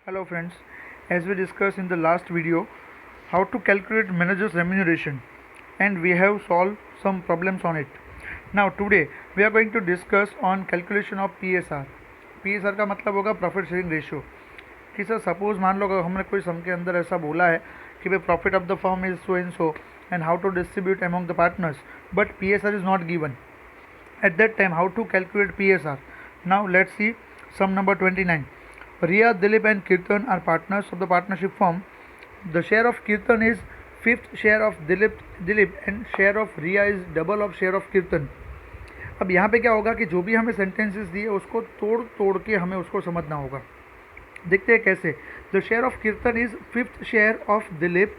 Hello friends, as we discussed in the last video how to calculate manager's remuneration and we have solved some problems on it. Now today we are going to discuss on calculation of PSR. PSR का मतलब होगा profit sharing ratio कि sir suppose मान लो अगर हमने कोई सम के अंदर ऐसा बोला है कि भाई profit of the firm is so and so and how to distribute among the partners but PSR is not given at that time. How to calculate PSR? Now let's see sum number 29. Riya, Dilip and Kirtan are partners of the partnership firm. The share of Kirtan is fifth share of Dilip and share of Riya is double of share of Kirtan. अब यहाँ पे क्या होगा कि जो भी हमें sentences दिए उसको तोड़ के हमें उसको समझना होगा. देखते हैं कैसे. The share of Kirtan is fifth share of Dilip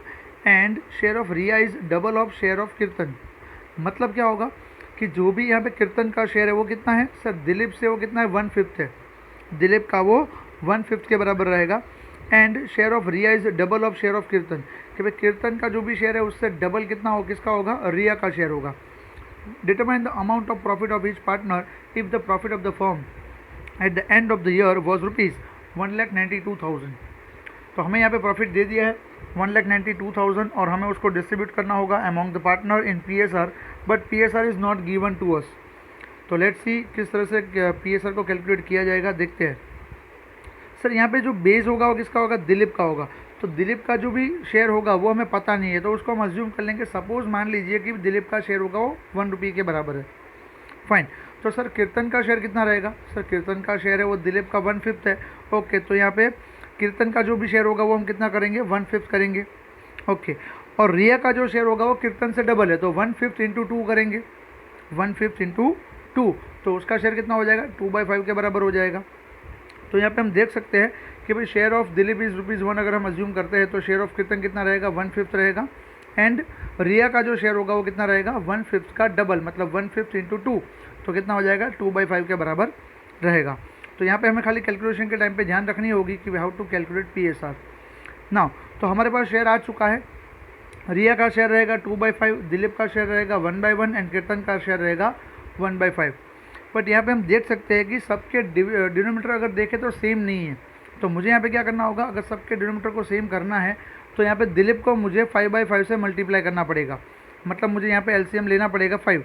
and share of Riya is double of share of Kirtan. मतलब क्या होगा कि जो भी यहाँ पे कीर्तन का शेयर है वो कितना है सर, दिलीप से वो कितना है 1/5 है, दिलीप का वो 1/5 के बराबर रहेगा. And share of Riya is double of share of Kirtan, कि भाई कीर्तन का जो भी शेयर है उससे डबल कितना हो, किसका होगा, रिया का शेयर होगा. Determine the amount of profit of each partner if the profit of the firm at the end of the year was ₹1,92,000. तो हमें यहाँ पे प्रॉफिट दे दिया है 1,92,000 और हमें उसको डिस्ट्रीब्यूट करना होगा among the partner in PSR, but PSR is not given to us. तो लेट्स सी किस तरह से PSR को कैलकुलेट किया जाएगा, देखते हैं. सर यहाँ पे जो बेस होगा वो किसका होगा, दिलीप का होगा. तो दिलीप का जो भी शेयर होगा वो हमें पता नहीं है, तो उसको हम अज्यूम कर लेंगे. सपोज मान लीजिए कि दिलीप का शेयर होगा वो ₹1 के बराबर है. फाइन. तो सर कीर्तन का शेयर कितना रहेगा, सर कीर्तन का शेयर है वो दिलीप का 1/5 है. ओके, तो यहाँ पे कीर्तन का जो भी शेयर होगा वो हम कितना करेंगे, 1/5 करेंगे. ओके, और रिया का जो शेयर होगा वो कीर्तन से डबल है, तो 1/5 इंटू 2 करेंगे, 1/5 इंटू 2, तो उसका शेयर कितना हो जाएगा, 2/5 के बराबर हो जाएगा. तो यहाँ पे हम देख सकते हैं कि भाई शेयर ऑफ दिलीप इज ₹1 अगर हम अज्यूम करते हैं तो शेयर ऑफ कीर्तन कितना रहेगा, 1/5 रहेगा. एंड रिया का जो शेयर होगा वो कितना रहेगा, 1/5 का डबल, मतलब 1/5 इंटू 2, तो कितना हो जाएगा, 2/5 के बराबर रहेगा. तो यहाँ पे हमें खाली कैलकुलेशन के टाइम पे ध्यान रखनी होगी कि how to calculate PSR. Now तो हमारे पास शेयर आ चुका है. रिया का शेयर रहेगा 2/5, दिलीप का शेयर रहेगा 1/1 एंड कीर्तन का शेयर रहेगा 1/5. बट यहाँ पे हम देख सकते हैं कि सबके डिनोमीटर अगर देखें तो सेम नहीं है. तो मुझे यहाँ पे क्या करना होगा, अगर सबके डिनोमीटर को सेम करना है तो यहाँ पे दिलीप को मुझे 5/5 से मल्टीप्लाई करना पड़ेगा, मतलब मुझे यहाँ पे LCM लेना पड़ेगा 5.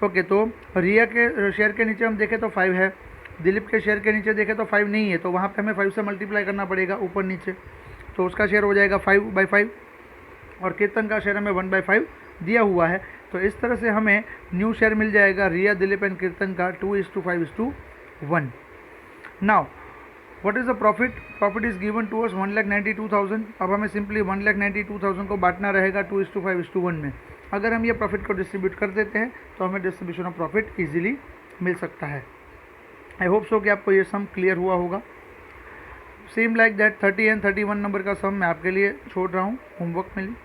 ओके, तो रिया के शेयर के नीचे हम देखें तो 5 है, दिलीप के शेयर के नीचे देखें तो 5 नहीं है, तो वहाँ पे हमें 5 से मल्टीप्लाई करना पड़ेगा ऊपर नीचे, तो उसका शेयर हो जाएगा 5/5 और कीर्तन का शेयर हमें 1/5 दिया हुआ है. तो इस तरह से हमें न्यू शेयर मिल जाएगा रिया, दिलीप एंड कीर्तन का 2:5:1. Now what is the profit, profit is given to us 1,92,000. अब हमें सिंपली 1,92,000 को बांटना रहेगा 2:5:1 में. अगर हम ये प्रॉफिट को डिस्ट्रीब्यूट कर देते हैं तो हमें डिस्ट्रीब्यूशन ऑफ प्रॉफिट ईजिली मिल सकता है. आई होप सो कि आपको ये सम क्लियर हुआ होगा. Same like that 30 and 31 number का सम मैं आपके लिए छोड़ रहा हूँ होमवर्क में.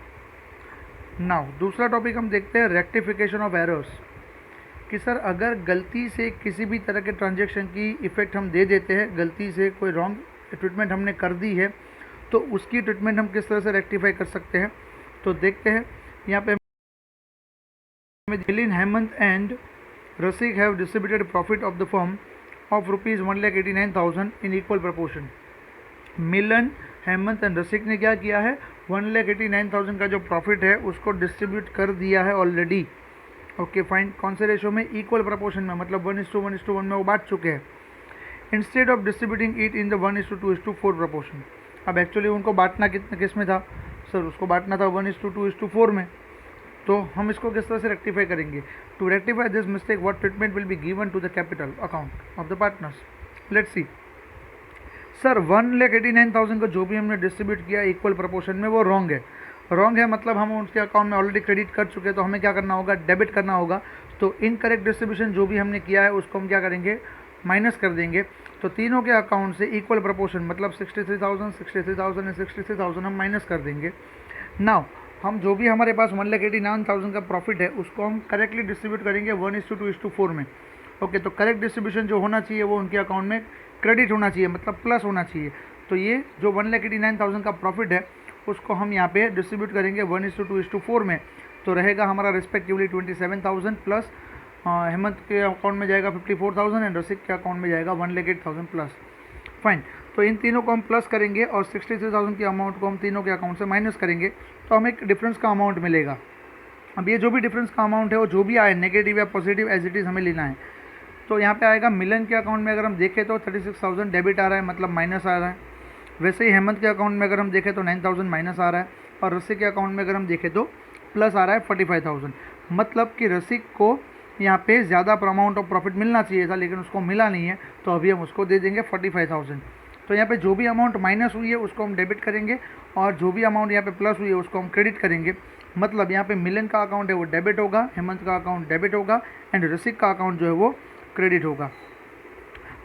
नाउ दूसरा टॉपिक हम देखते हैं रेक्टिफिकेशन ऑफ एरर्स, कि सर अगर गलती से किसी भी तरह के ट्रांजैक्शन की इफ़ेक्ट हम दे देते हैं, गलती से कोई रॉन्ग ट्रीटमेंट हमने कर दी है, तो उसकी ट्रीटमेंट हम किस तरह से रेक्टिफाई कर सकते हैं. तो देखते हैं. यहाँ पे Milin, Hemant and Rasik have distributed profit of the firm of ₹1,89,000 in equal proportion. Milan, Hemant and Rasik ने क्या किया है, 1,89,000 का जो प्रॉफिट है उसको डिस्ट्रीब्यूट कर दिया है ऑलरेडी. Okay fine. कौन से रेशो में, इक्वल प्रपोर्शन में, मतलब 1:1:1 में वो बांट चुके हैं. Instead of distributing it in the 1:2:4 proportion. अब एक्चुअली उनको बांटना किस में था सर, उसको बांटना था 1:2:4 में. तो हम इसको किस तरह से रेक्टिफाई करेंगे. To rectify this mistake what treatment will be given to the capital account of the partners. Let's see. Sir 1,89,000 को जो भी हमने डिस्ट्रीब्यूट किया इक्वल प्रपोर्शन में वो रॉन्ग है. रॉन्ग है मतलब हम उसके अकाउंट में ऑलरेडी क्रेडिट कर चुके हैं, तो हमें क्या करना होगा, डेबिट करना होगा. तो इनकरेक्ट डिस्ट्रीब्यूशन जो भी हमने किया है उसको हम क्या करेंगे, माइनस कर देंगे. तो तीनों के अकाउंट से इक्वल प्रपोर्शन मतलब 63,000, 63,000 एंड 63,000 हम माइनस कर देंगे. नाउ हम जो भी हमारे पास 1,89,000 का प्रॉफिट है उसको हम करेक्टली डिस्ट्रीब्यूट करेंगे 1:2:4 में. ओके, तो करेक्ट डिस्ट्रीब्यूशन जो होना चाहिए वो उनके अकाउंट में क्रेडिट होना चाहिए, मतलब प्लस होना चाहिए. तो ये जो 1,89,000 का प्रॉफिट है उसको हम यहाँ पे डिस्ट्रीब्यूट करेंगे 1:2:4 में. तो रहेगा हमारा रिस्पेक्टिवली 27,000 प्लस हेमंत के अकाउंट में जाएगा 54,000 एंड रसिक के अकाउंट में जाएगा 1,08,000 प्लस. फाइन. तो इन तीनों को हम प्लस करेंगे और 63,000 की अमाउंट को हम तीनों के अकाउंट से माइनस करेंगे तो हमें एक डिफरेंस का अमाउंट मिलेगा। अब ये जो भी डिफरेंस का अमाउंट है वो जो भी आए, नेगेटिव या पॉजिटिव, एज इट इज़ हमें लेना है। तो यहाँ पे आएगा मिलन के अकाउंट में अगर हम देखें तो 36,000 डेबिट आ रहा है, मतलब माइनस आ रहा है। वैसे ही हेमंत के अकाउंट में अगर हम देखें तो 9,000 माइनस आ रहा है, और रसिक के अकाउंट में अगर हम देखें तो प्लस आ रहा है 45,000। मतलब कि रसिक को यहाँ पे ज़्यादा अमाउंट ऑफ प्रॉफिट मिलना चाहिए था, लेकिन उसको मिला नहीं है, तो अभी हम उसको दे देंगे 45,000। तो यहाँ पे जो भी अमाउंट माइनस हुई है उसको हम डेबिट करेंगे, और जो भी अमाउंट यहाँ पे प्लस हुई है उसको हम क्रेडिट करेंगे। मतलब यहाँ पे मिलन का अकाउंट है वो डेबिट होगा, हेमंत का अकाउंट डेबिट होगा, एंड रसिक का अकाउंट जो है वो क्रेडिट होगा।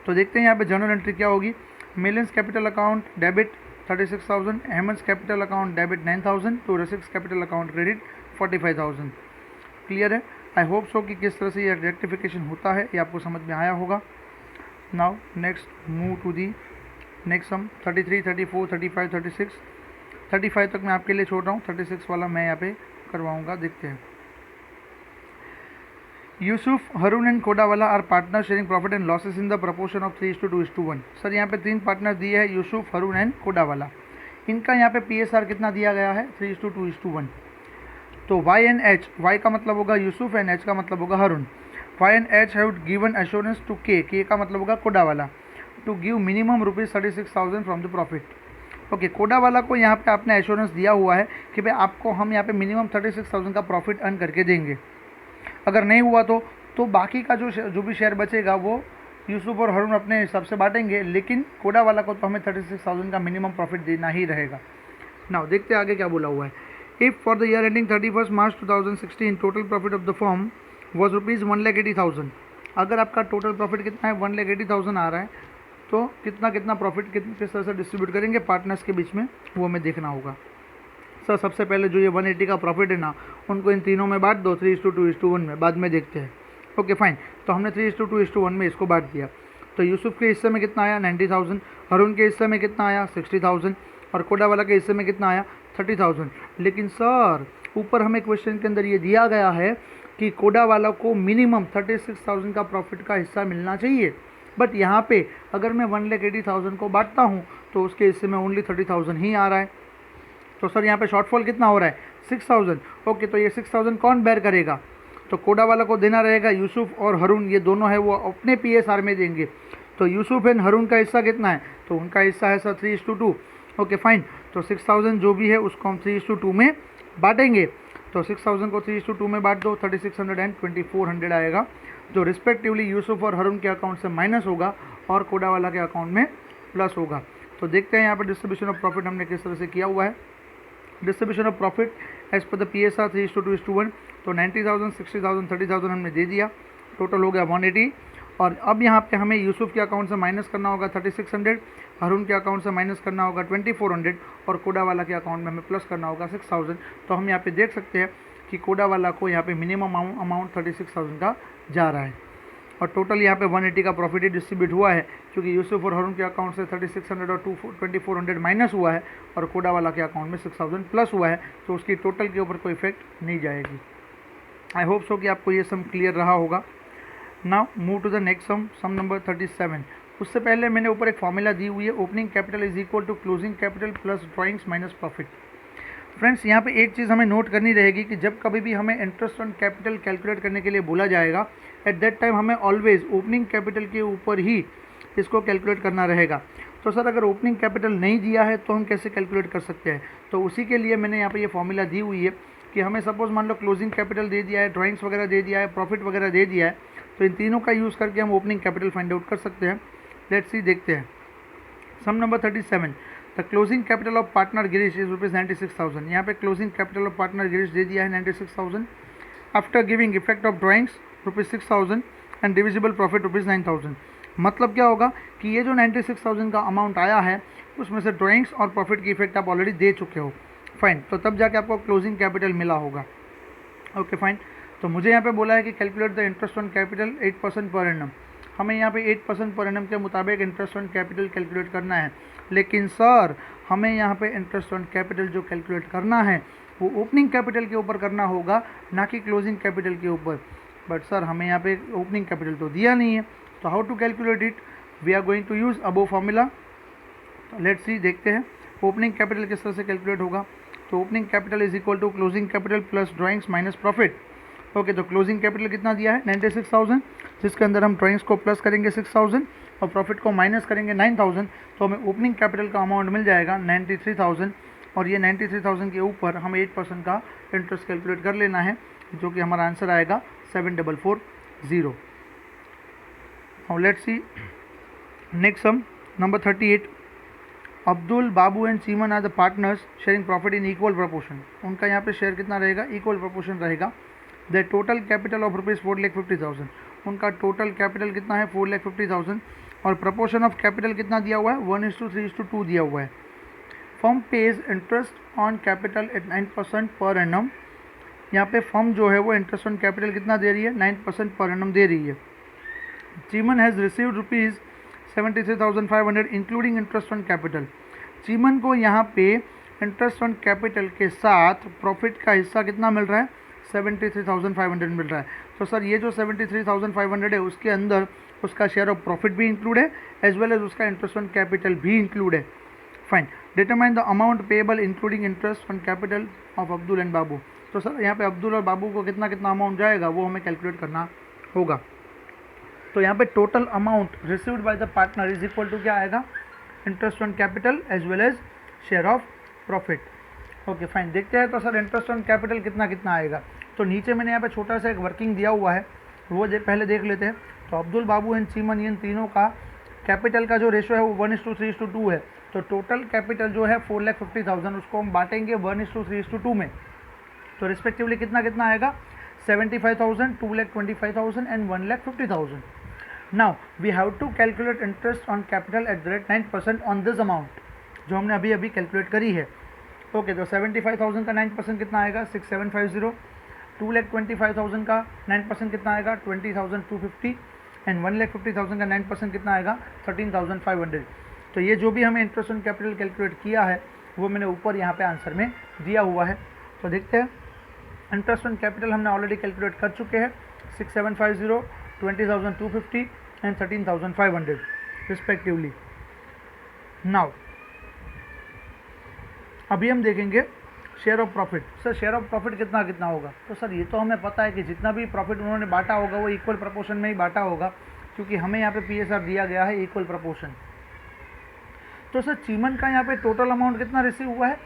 तो देखते हैं यहाँ पे जर्नल एंट्री क्या होगी। Milan's capital account debit 36,000, Hemant capital account debit 9,000, तो Rasik's capital account credit 45,000। Clear है? आई होप सो कि किस तरह से ये रेक्टिफिकेशन होता है ये आपको समझ में आया होगा। Now next move to the next sum 33, 34, 35, 36। 35 तक मैं आपके लिए छोड़ रहा हूँ, 36 वाला मैं यहाँ पे करवाऊँगा। देखते हैं। Yusuf, Haroon and Kodawala are partner sharing profit and losses in the proportion of 3:2:1। Sir यहाँ पे 3 पार्टनर दिए हैं, यूसुफ, हरून एंड कोडावाला। इनका यहाँ पे PSR कितना दिया गया है? 3:2:1। तो Y एंड H, Y का मतलब होगा यूसुफ एंड H का मतलब होगा Haroon. Y and H have given assurance to K का मतलब होगा Kodawala, to give minimum ₹36,000 from the profit. Okay, Kodawala को यहाँ पे आपने एश्योरेंस दिया हुआ है कि भाई आपको हम यहाँ पे मिनिमम 36,000 का प्रॉफिट अर्न करके देंगे। अगर नहीं हुआ तो बाकी का जो भी शेयर बचेगा वो यूसुफ और हरून अपने हिसाब से बांटेंगे, लेकिन कोडावाला को तो हमें 36,000 का मिनिमम प्रॉफिट देना ही रहेगा। नाउ देखते हैं आगे क्या बोला हुआ है। If for the year ending 31 March 2016 total profit of the firm was ₹1,80,000। अगर आपका टोटल प्रॉफिट कितना है? 1,80,000 आ रहा है, तो कितना प्रॉफिट किस तरह से डिस्ट्रीब्यूट करेंगे पार्टनर्स के बीच में, वो हमें देखना होगा। सर सबसे पहले जो ये 180 का प्रॉफिट है ना, उनको इन तीनों में बांट दो 3:2:1 में, बाद में देखते हैं। ओके फाइन, तो हमने 3:2:1 में इसको बांट दिया। तो यूसुफ के हिस्से में कितना आया? 90,000। हरून के हिस्से में कितना आया? 60,000। और कोडावाला के हिस्से में कितना आया? 30,000। लेकिन सर ऊपर हमें क्वेश्चन के अंदर ये दिया गया है कि कोडावाला को मिनिमम 36,000 का प्रॉफिट का हिस्सा मिलना चाहिए, बट यहाँ पे अगर मैं 1,80,000 को बांटता हूँ तो उसके हिस्से में ओनली 30,000 ही आ रहा है। तो सर यहाँ पे शॉर्टफॉल कितना हो रहा है? 6,000। ओके, तो ये 6,000 कौन बेयर करेगा? तो कोडावाला को देना रहेगा, यूसुफ और हरून ये दोनों है वो अपने PSR में देंगे। तो यूसुफ एंड हरून का हिस्सा कितना है? तो उनका हिस्सा है सर 3:2। ओके फाइन, तो 6,000 जो भी है उसको हम 3:2 में बांटेंगे। तो 6,000 को 3:2 में बांट दो, 3,600 एंड 2,400 आएगा, जो रिस्पेक्टिवली यूसुफ और हरून के अकाउंट से माइनस होगा और कोडावाला के अकाउंट में प्लस होगा। तो देखते हैं यहाँ पर डिस्ट्रीब्यूशन ऑफ प्रॉफिट हमने किस तरह से किया हुआ है। Distribution of profit as per the PSR 3:2:1। तो 90,000, 60,000, 30,000 हमने दे दिया, टोटल हो गया 180। और अब यहाँ पे हमें यूसुफ के अकाउंट से माइनस करना होगा 3,600, हरून के अकाउंट से माइनस करना होगा 2,400, और कोडावाला के अकाउंट में हमें प्लस करना होगा 6,000। तो हम यहाँ पे देख सकते हैं कि कोडावाला को यहाँ पे मिनिमम अमाउंट 36,000 का जा रहा है, और टोटल यहाँ पे 180 का प्रॉफिट ही डिस्ट्रीब्यूट हुआ है, क्योंकि यूसुफ और हरून के अकाउंट से 3,600 और 2,400 माइनस हुआ है, और कोडावाला के अकाउंट में 6,000 प्लस हुआ है, तो उसकी टोटल के ऊपर कोई इफेक्ट नहीं जाएगी। आई होप सो कि आपको ये सम क्लियर रहा होगा। Now move to the next sum number 37। उससे पहले मैंने ऊपर एक फॉर्मूला दी हुई है, opening capital is equal to closing capital plus drawings minus profit. Friends यहाँ पे एक चीज़ हमें नोट करनी रहेगी कि जब कभी भी हमें इंटरेस्ट ऑन कैपिटल कैलकुलेट करने के लिए बोला जाएगा, एट दैट टाइम हमें ऑलवेज ओपनिंग कैपिटल के ऊपर ही इसको कैलकुलेट करना रहेगा। तो सर अगर ओपनिंग कैपिटल नहीं दिया है तो हम कैसे कैलकुलेट कर सकते हैं? तो उसी के लिए मैंने यहाँ पे ये फॉर्मूला दी हुई है कि हमें सपोज मान लो क्लोजिंग कैपिटल दे दिया है, ड्राइंग्स वगैरह दे दिया है, प्रॉफिट वगैरह दे दिया है, तो इन तीनों का यूज़ करके हम ओपनिंग कैपिटल फाइंड आउट कर सकते हैं। लेट्स सी, देखते हैं। Sum number 37, the closing capital of partner Girish is ₹96,000। यहाँ पे closing capital of partner Girish दे दिया है 96,000। After giving effect of drawings ₹6,000 and divisible profit ₹9,000। मतलब क्या होगा कि ये जो 96,000 का अमाउंट आया है उसमें से ड्राइंग्स और प्रॉफिट की इफेक्ट आप ऑलरेडी दे चुके हो। फाइन, तो तब जाके आपको क्लोजिंग कैपिटल मिला होगा। ओके फाइन, तो मुझे यहाँ पे बोला है कि calculate the interest on capital 8% per annum. हमें यहाँ पे 8% पर एनम के मुताबिक इंटरेस्ट ऑन कैपिटल कैलकुलेट करना है, लेकिन सर हमें यहाँ पे इंटरेस्ट ऑन कैपिटल जो कैलकुलेट करना है वो ओपनिंग कैपिटल के ऊपर करना होगा, ना कि क्लोजिंग कैपिटल के ऊपर। बट सर हमें यहाँ पे ओपनिंग कैपिटल तो दिया नहीं है, तो how to calculate it? We are going to use above formula. तो लेट्स सी, देखते हैं ओपनिंग कैपिटल किस तरह से कैलकुलेट होगा। तो opening capital is equal to closing capital plus drawings minus profit. Okay, तो क्लोजिंग कैपिटल कितना दिया है 96,000, जिसके अंदर हम ड्राइंग्स को प्लस करेंगे 6,000 और प्रॉफिट को माइनस करेंगे 9,000, तो हमें ओपनिंग कैपिटल का अमाउंट मिल जाएगा 93,000। और ये 93,000 के ऊपर हमें 8% का इंटरेस्ट कैलकुलेट कर लेना है, जो कि हमारा आंसर आएगा 7440। Now let's see next sum number 38। Abdul, Babu and Chiman are the partners sharing profit in equal proportion. उनका यहाँ पे शेयर कितना रहेगा, इक्वल प्रोपोर्शन रहेगा। The total capital of rupees 4,50,000, उनका टोटल कैपिटल कितना है 4,50,000 और प्रपोर्शन ऑफ कैपिटल कितना दिया हुआ है 1:3:2 दिया हुआ है। Firm page interest on capital eight 9% per annum. यहाँ पे फर्म जो है वो इंटरेस्ट ऑन कैपिटल कितना दे रही है 9% पर एनम दे रही है। Chiman has received rupees 73,500 including interest on capital. Chiman को यहाँ पे इंटरेस्ट ऑन कैपिटल के साथ प्रॉफिट का हिस्सा कितना मिल रहा है 73,500 मिल रहा है। तो सर ये जो 73,500 है उसके अंदर उसका शेयर ऑफ प्रॉफिट भी इंक्लूड है एज वेल एज उसका इंटरेस्ट ऑन कैपिटल भी इंक्लूड है। Fine, determine the amount payable including interest on capital of Abdul and Babu. तो सर यहाँ पे अब्दुल और बाबू को कितना कितना अमाउंट जाएगा वो हमें कैलकुलेट करना होगा। तो यहाँ पे total amount received by the partner is equal to क्या आएगा, interest on capital as well as share of profit. Okay fine, देखते हैं तो सर इंटरेस्ट ऑन कैपिटल कितना कितना आएगा। तो नीचे मैंने यहाँ पे छोटा सा एक वर्किंग दिया हुआ है, वो पहले देख लेते हैं। तो अब्दुल, बाबू एंड चीमन इन तीनों का कैपिटल का जो रेशो है वो 1:3:2 है। तो टोटल कैपिटल जो है 4,50,000 उसको हम बांटेंगे 1:3:2 में। तो रिस्पेक्टिवली कितना कितना आएगा 75,000, 2,25,000 and 1,50,000। Now we have to calculate interest on capital at the rate 9% on this amount, जो हमने अभी अभी कैलकुलेट करी है। ओके, तो 75,000 का 9% कितना आएगा 6,750, 2,25,000 का 9% कितना आएगा 20,250 एंड 1,50,000 का 9% कितना आएगा 13,500। तो ये जो भी हमें इंटरेस्ट ऑन कैपिटल कैलकुलेट किया है वो मैंने ऊपर यहाँ पे आंसर में दिया हुआ है। तो देखते हैं, इंटरेस्ट ऑन कैपिटल हमने ऑलरेडी कैलकुलेट कर चुके हैं 6,750, 20,250 एंड 13,500 रिस्पेक्टिवली। नाउ अभी हम देखेंगे share of profit. Sir share of profit कितना कितना होगा, तो सर ये तो हमें पता है कि जितना भी प्रॉफिट उन्होंने बांटा होगा वो इक्वल प्रपोर्शन में ही बांटा होगा, क्योंकि हमें यहाँ पे PSR दिया गया है इक्वल प्रपोर्शन। तो सर चीमन का यहाँ पे टोटल अमाउंट कितना रिसीव हुआ है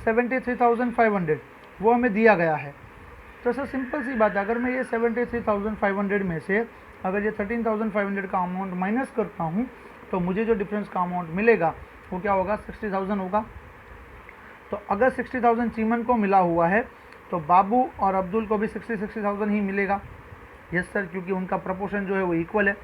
73,500, वो हमें दिया गया है। तो सर सिंपल सी बात है, अगर मैं ये 73,500 में से अगर ये 13,500 का अमाउंट माइनस करता हूँ तो मुझे जो डिफरेंस का अमाउंट मिलेगा वो क्या होगा 60,000 होगा। तो अगर 60,000 चीमन को मिला हुआ है तो बाबू और अब्दुल को भी 60,000 ही मिलेगा। यस सर, क्योंकि उनका प्रपोर्शन जो है वो इक्वल है।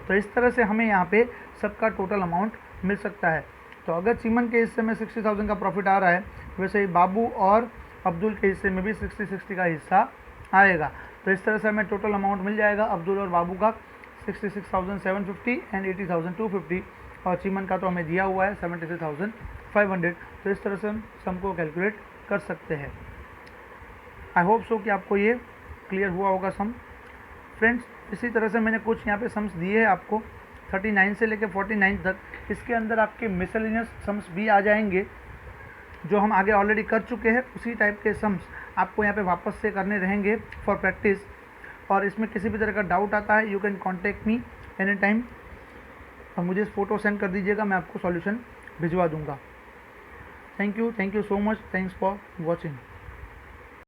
तो इस तरह से हमें यहाँ पे सबका टोटल अमाउंट मिल सकता है। तो अगर चीमन के हिस्से में 60,000 का प्रॉफिट आ रहा है, वैसे ही बाबू और अब्दुल के हिस्से में भी 60 का हिस्सा आएगा। तो इस तरह से हमें टोटल अमाउंट मिल जाएगा अब्दुल और बाबू का 66,750 एंड 80,250 और चीमन का तो हमें दिया हुआ है 73,500। तो इस तरह से हम सम को कैलकुलेट कर सकते हैं। आई होप सो कि आपको ये क्लियर हुआ होगा सम। फ्रेंड्स, इसी तरह से मैंने कुछ यहाँ पे सम्स दिए हैं आपको 39 से लेकर 49 तक। इसके अंदर आपके मिसलेनियस सम्स भी आ जाएंगे जो हम आगे ऑलरेडी कर चुके हैं। उसी टाइप के सम्स आपको यहाँ पे वापस से करने रहेंगे फॉर प्रैक्टिस। और इसमें किसी भी तरह का डाउट आता है, you can contact me any time और मुझे फ़ोटो सेंड कर दीजिएगा, मैं आपको सॉल्यूशन भिजवा दूंगा। Thank you so much, thanks for watching.